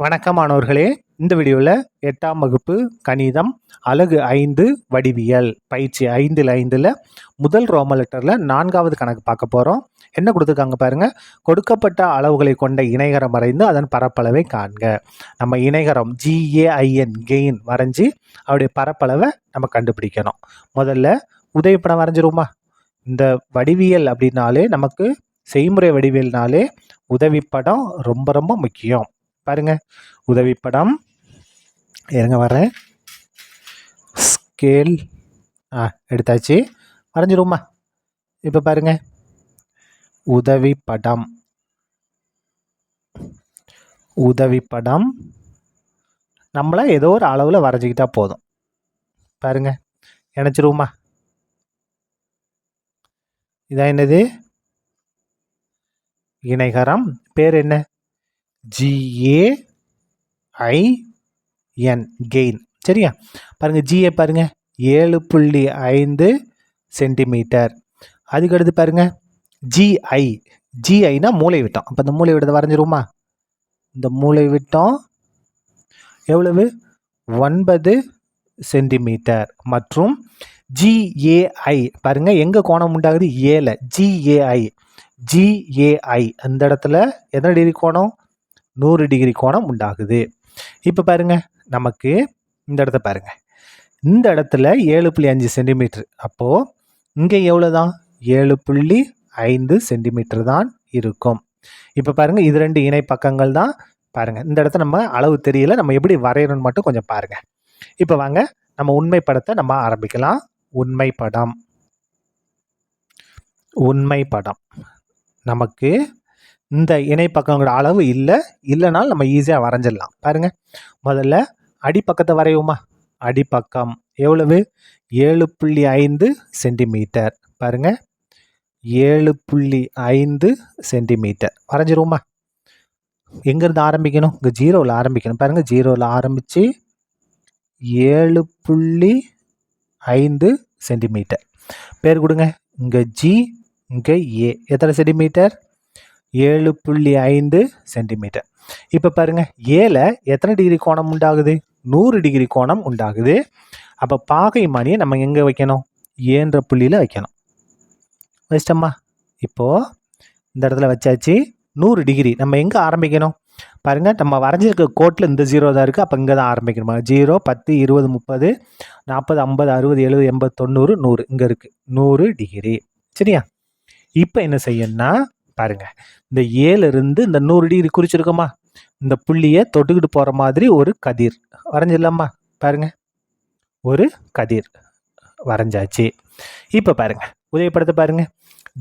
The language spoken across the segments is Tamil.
வணக்கம் மாணவர்களே. இந்த வீடியோவில் 8ஆம் வகுப்பு கணிதம் அலகு 5 வடிவியல் பயிற்சி 5ல் முதல் ரோம லெட்டரில் 4வது கணக்கு பார்க்க போகிறோம். என்ன கொடுத்துருக்காங்க பாருங்க. கொடுக்கப்பட்ட அளவுகளை கொண்ட இணைகரம் வரைந்து அதன் பரப்பளவை காண்க. நம்ம இணைகரம் GAIN கெயின் வரைஞ்சி அவருடைய பரப்பளவை நம்ம கண்டுபிடிக்கணும். முதல்ல உதவிப்படம் வரைஞ்சிருமா. இந்த வடிவியல் அப்படின்னாலே நமக்கு செய்முறை வடிவியல்னாலே உதவிப்படம் ரொம்ப ரொம்ப முக்கியம். பாருங்க, உதவிப்படம் இருங்க வரேன். ஸ்கேல் எடுத்தாச்சு, வரைஞ்சிருமா. இப்போ பாருங்க, உதவிப்படம் உதவிப்படம் நம்மள ஏதோ ஒரு அளவில் வரைஞ்சிக்கிட்டா போதும். பாருங்க, இணைச்சிருவோமா. இதான் என்னது? இணைகரம். பேர் என்ன? GAIN gain. சரியா? பாருங்க, GA பாருங்க 7.5 சென்டிமீட்டர். அதுக்கடுத்து பாருங்க GIனா மூளை விட்டம். அப்போ இந்த மூளை விட்டத்தை வரைஞ்சிருவோமா. இந்த மூளை விட்டம் எவ்வளவு? 9 சென்டிமீட்டர். மற்றும் GAI பாருங்க, எங்க கோணம் உண்டாகுது? ஏல. GAI அந்த இடத்துல எத்தனை டிகிரி கோணம்? 100 டிகிரி கோணம் உண்டாகுது. இப்போ பாருங்க, நமக்கு இந்த இடத்த பாருங்க. இந்த இடத்துல 7.5 சென்டிமீட்டர். அப்போது இங்கே எவ்வளோதான்? 7.5 சென்டிமீட்டர் தான் இருக்கும். இப்போ பாருங்க, இது ரெண்டு இணை பக்கங்கள் தான். பாருங்க, இந்த இடத்த நம்ம அளவு தெரியல, நம்ம எப்படி வரையணும்னு மட்டும் கொஞ்சம் பாருங்க. இப்போ வாங்க, நம்ம உண்மை படத்தை நம்ம ஆரம்பிக்கலாம். உண்மை படம் நமக்கு இந்த இணை பக்கங்களோட அளவு இல்லைனாலும் நம்ம ஈஸியாக வரைஞ்சிடலாம். பாருங்க, முதல்ல அடிப்பக்கத்தை வரையுமா. அடிப்பக்கம் எவ்வளவு? 7.5 சென்டிமீட்டர். பாருங்க, 7.5 சென்டிமீட்டர் வரைஞ்சிருவோமா. எங்கேருந்து ஆரம்பிக்கணும்? இங்கே 0வில் ஆரம்பிக்கணும். பாருங்க, 0வில் ஆரம்பித்து 7.5 சென்டிமீட்டர். பேர் கொடுங்க. இங்கே G, இங்கே A. எத்தனை சென்டிமீட்டர்? 7.5 சென்டிமீட்டர். இப்போ பாருங்க, ஏல எத்தனை டிகிரி கோணம் உண்டாகுது? 100 டிகிரி கோணம் உண்டாகுது. அப்போ பாகை மானியை நம்ம எங்கே வைக்கணும்? ஏன்ற புள்ளியில் வைக்கணும். வச்சிட்டோமா. இப்போது இந்த இடத்துல வச்சாச்சு. 100 டிகிரி நம்ம எங்கே ஆரம்பிக்கணும்? பாருங்கள், நம்ம வரைஞ்சிருக்க கோட்டில் இந்த 0 தான் இருக்குது. அப்போ இங்கே தான் ஆரம்பிக்கணுமா. 0, 10, 20, 30, 40, 50, 60, 70, 80, 90, 100 இங்கே இருக்குது. 100 டிகிரி. சரியா? இப்போ என்ன செய்யணும்னா பாருங்க, இந்த 7லிருந்து இந்த 100 டிகிரி குறிச்சிருக்கோமா. இந்த புள்ளியை தொட்டுக்கிட்டு போகிற மாதிரி ஒரு கதிர் வரைஞ்சிடலாமா. பாருங்க, ஒரு கதிர் வரைஞ்சாச்சு. இப்போ பாருங்க, உதவிப்படத்தை பாருங்க.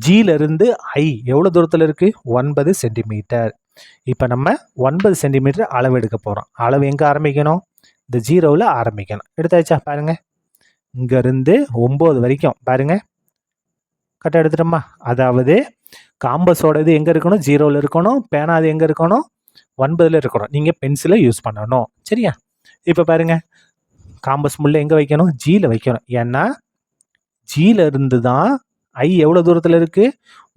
Gலேருந்து I எவ்வளோ தூரத்தில் இருக்குது? 9 சென்டிமீட்டர். இப்போ நம்ம 9 சென்டிமீட்டர் அளவு எடுக்க போகிறோம். அளவு எங்கே ஆரம்பிக்கணும்? இந்த 0வில் ஆரம்பிக்கணும். எடுத்தாச்சா? பாருங்க, இங்கேருந்து 9 வரைக்கும் பாருங்க, கரெக்டாக எடுத்துட்டோமா. அதாவது காம்பஸோட இது எங்கே இருக்கணும்? 0வில் இருக்கணும். பேனாது எங்கே இருக்கணும்? 9ல் இருக்கணும். நீங்கள் பென்சிலை யூஸ் பண்ணணும். சரியா? இப்போ பாருங்க, காம்பஸ் முள்ள எங்கே வைக்கணும்? Gயில் வைக்கணும். ஏன்னா Gலேருந்து தான் I எவ்வளோ தூரத்தில் இருக்குது?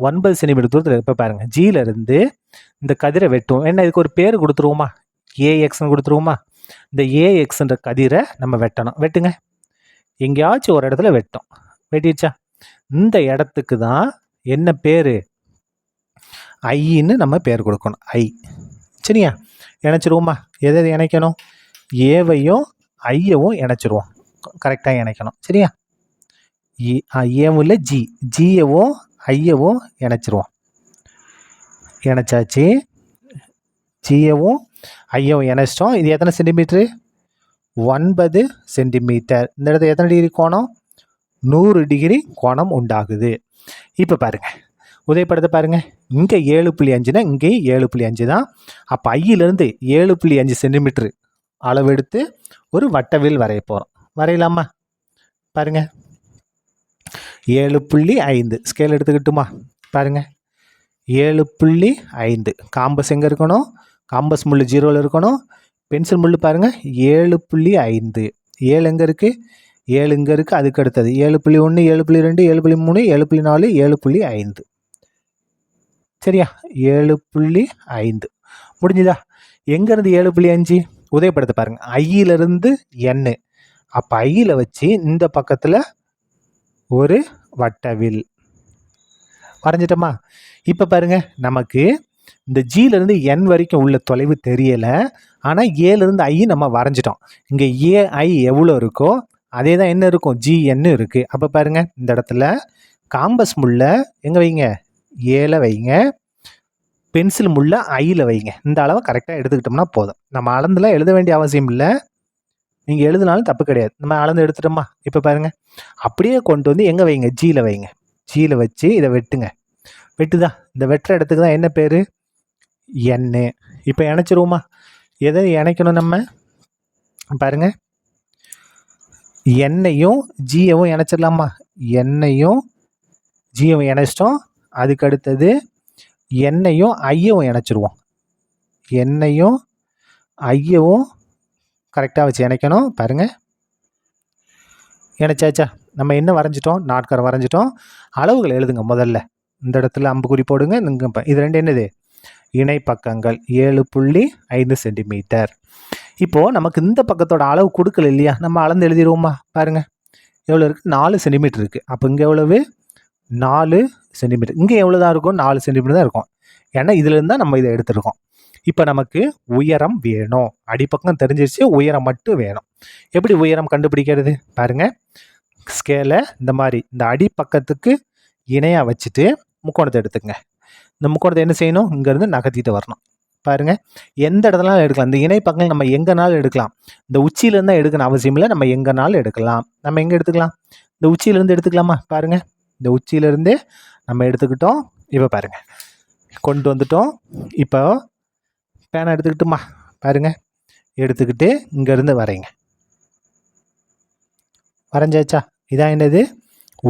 9 சென்டிமீட்டர் தூரத்தில். இப்போ பாருங்கள், Gலேருந்து இந்த கதிரை வெட்டுவோம். என்ன, இதுக்கு ஒரு பேர் கொடுத்துருவோமா. AXன்னு கொடுத்துருவோமா. இந்த AXன்ற கதிரை நம்ம வெட்டணும். வெட்டுங்க. எங்கேயாச்சும் ஒரு இடத்துல வெட்டும். வெட்டிடுச்சா? இந்த இடத்துக்கு தான் என்ன பேர்? ஐன்னு நம்ம பேர் கொடுக்கணும். I. சரியா? இணைச்சிருவோமா. எதை இணைக்கணும்? ஏவையும் ஐயவும் இணைச்சிருவோம். கரெக்டாக இணைக்கணும். சரியா? ஏவும் இல்லை, ஜியவும் ஐயவும் இணைச்சிருவோம். இணைச்சாச்சு. ஜியவும் ஐயவும் இணைச்சிட்டோம். இது எத்தனை சென்டிமீட்ரு? 9 சென்டிமீட்டர். இந்த இடத்துல எத்தனை டிகிரி கோணம்? 100 டிகிரி கோணம் உண்டாகுது. இப்போ பாருங்க, உதவிப்படத்தை பாருங்க. இங்கே 7.5னா இங்கே 7.5 தான். அப்போ ஐயிலேருந்து 7.5 சென்டிமீட்ரு அளவெடுத்து ஒரு வட்டவில் வரைய போகிறோம். வரையலாமா. பாருங்க, 7.5 ஸ்கேல் எடுத்துக்கிட்டுமா. பாருங்க, 7.5. காம்பஸ் எங்கே இருக்கணும்? காம்பஸ் முள் 0வில் இருக்கணும். பென்சில் முள் பாருங்கள், 7.5. 7 எங்கே இருக்குது? 7 இங்கே இருக்குது. அதுக்கு அடுத்தது 7.1, 7.2, 7.3, 7.4, 7.5. சரியா? 7.5 முடிஞ்சுதா? எங்கேருந்து 7.5 உதயப்படுத்த பாருங்க, ஐயிலிருந்து n. அப்போ ஐயில் வச்சு இந்த பக்கத்தில் ஒரு வட்டவில் வரைஞ்சிட்டோமா? இப்போ பாருங்க, நமக்கு இந்த ஜியிலேருந்து n வரைக்கும் உள்ள தொலைவு தெரியலை, ஆனால் ஏலேருந்து ஐ நம்ம வரைஞ்சிட்டோம். இங்கே ஏஐ எவ்வளோ இருக்கோ அதே தான் என்ன இருக்கும், ஜிஎன்னு இருக்குது. அப்போ பாருங்க, இந்த இடத்துல காம்பஸ் முள்ள எங்கே வைங்க, ஏல வைங்க, பென்சில் முள்ள ஐயில் வைங்க. இந்த அளவை கரெக்டாக எடுத்துக்கிட்டோம்னா போதும். நம்ம அளந்துலாம் எழுத வேண்டிய அவசியம் இல்லை, நீங்கள் எழுதினாலும் தப்பு கிடையாது. நம்ம அளந்து எடுத்துட்டோமா? இப்போ பாருங்கள், அப்படியே கொண்டு வந்து எங்கே வைங்க, ஜியில் வைங்க. ஜியில் வச்சு இதை வெட்டுங்க. வெட்டுதா? இந்த வெட்டுற இடத்துக்கு தான் என்ன பேர், எண்ணு. இப்போ இணைச்சிருவோமா? எதை இணைக்கணும் நம்ம பாருங்க, எண்ணையும் ஜியவும் இணைச்சிடலாமா? எண்ணையும் ஜியவும் இணைச்சிட்டோம். அதுக்கு அடுத்தது எண்ணையும் ஐயவும் இணைச்சிருவோம். எண்ணையும் ஐயவும் கரெக்டாக வச்சு இணைக்கணும். பாருங்க, இணைச்சாச்சா? நம்ம என்ன வரைஞ்சிட்டோம், நாட்காரம் வரைஞ்சிட்டோம். அளவுகள் எழுதுங்க. முதல்ல இந்த இடத்துல அம்புக்குறி போடுங்க. இது ரெண்டு என்னது, இணை பக்கங்கள் 7.5 சென்டிமீட்டர். இப்போது நமக்கு இந்த பக்கத்தோட அளவு கொடுக்கல இல்லையா, நம்ம அளந்து எழுதிடுவோமா? பாருங்கள், எவ்வளோ இருக்குது, 4 சென்டிமீட்டர் இருக்குது. அப்போ இங்கே எவ்வளவு, 4 சென்டிமீட்டர். இங்கே எவ்வளோ தான் இருக்கும், 4 சென்டிமீட்டர் தான் இருக்கும். ஏன்னா இதுலேருந்து தான் நம்ம இதை எடுத்துருக்கோம். இப்போ நமக்கு உயரம் வேணும். அடிப்பக்கம் தெரிஞ்சிருச்சு, உயரம் மட்டும் வேணும். எப்படி உயரம் கண்டுபிடிக்கிறது பாருங்கள், ஸ்கேலை இந்த மாதிரி இந்த அடிப்பக்கத்துக்கு இணையாக வச்சுட்டு முக்கோணத்தை எடுத்துங்க. இந்த முக்கோணத்தை என்ன செய்யணும், இங்கேருந்து நகர்த்திட்டு வரணும். பாருங்கள், எந்த இடத்துலனாலும் எடுக்கலாம். இந்த இணை பக்கம் நம்ம எங்கேனாலும் எடுக்கலாம். இந்த உச்சியிலேருந்து தான் எடுக்கணும் அவசியம் இல்லை, நம்ம எங்கேனாலும் எடுக்கலாம். நம்ம எங்கே எடுத்துக்கலாம், இந்த உச்சியிலேருந்து எடுத்துக்கலாமா? பாருங்கள், இந்த உச்சியிலேருந்தே நம்ம எடுத்துக்கிட்டோம். இப்போ பாருங்கள், கொண்டு வந்துட்டோம். இப்போ பேனை எடுத்துக்கிட்டுமா? பாருங்கள், எடுத்துக்கிட்டு இங்கேருந்து வரைங்க. வரைஞ்சாச்சா? இதான் என்னது,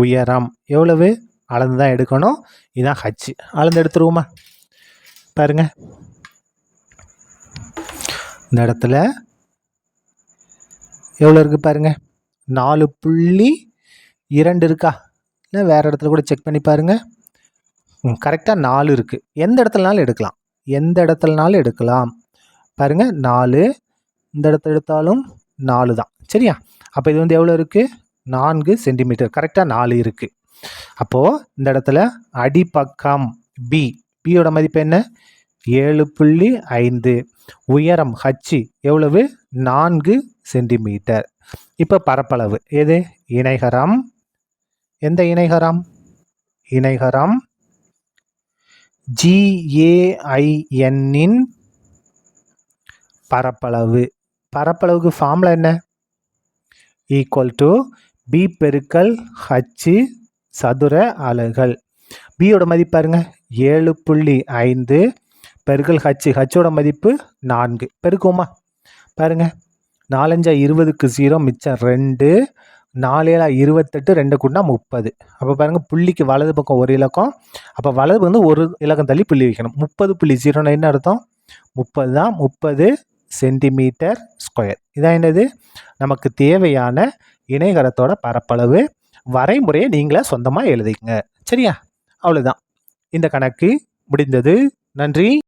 உயரம். எவ்வளவு அளந்து தான் எடுக்கணும். இதான் ஹச். அளந்து எடுத்துருவோமா? பாருங்க, இந்த இடத்துல எவ்வளோ இருக்குது பாருங்க, 4.2 இருக்கா? இல்லை வேறு இடத்துல கூட செக் பண்ணி பாருங்க. கரெக்டாக 4 இருக்குது. எந்த இடத்துலனாலும் எடுக்கலாம், எந்த இடத்துலனாலும் எடுக்கலாம். பாருங்க, 4. இந்த இடத்துல எடுத்தாலும் 4 தான். சரியா? அப்போ இது வந்து எவ்வளோ இருக்குது, 4 சென்டிமீட்டர். கரெக்டாக 4 இருக்குது. அப்போது இந்த இடத்துல அடிப்பக்கம் பி, பியோட மதிப்பு என்ன, 7.5. உயரம் ஹச் எவ்வளவு, 4 சென்டிமீட்டர். இப்போ பரப்பளவு எது, இணைகரம். எந்த இணைகரம், இணைகரம் GAIN-இன் பரப்பளவு. பரப்பளவுக்கு ஃபார்முலா என்ன, ஈக்குவல் டு பி பெருக்கல் ஹச் சதுர அலகுகள். பியோட மதிப்பு பாருங்க, 7.5 பெருக்கல் ஹச். ஹச்சோட மதிப்பு 4. பெருக்குவோமா? பாருங்க, 4×5 20க்கு 0, மிச்சம் 2. 4×7 28, 2 கூட்டினா 30. அப்போ பாருங்க, புள்ளிக்கு வலது பக்கம் ஒரு இலக்கம். அப்போ வலது வந்து ஒரு இலக்கம் தள்ளி புள்ளி வைக்கணும். 30.0 என்ன அர்த்தம், 30 தான். 30 சென்டிமீட்டர் ஸ்கொயர். இதான் என்னது, நமக்கு தேவையான இணைகரத்தோட பரப்பளவு. வரைமுறையை நீங்களே சொந்தமாக எழுதிக்கங்க. சரியா? அவ்வளோதான், இந்த கணக்கு முடிந்தது. நன்றி.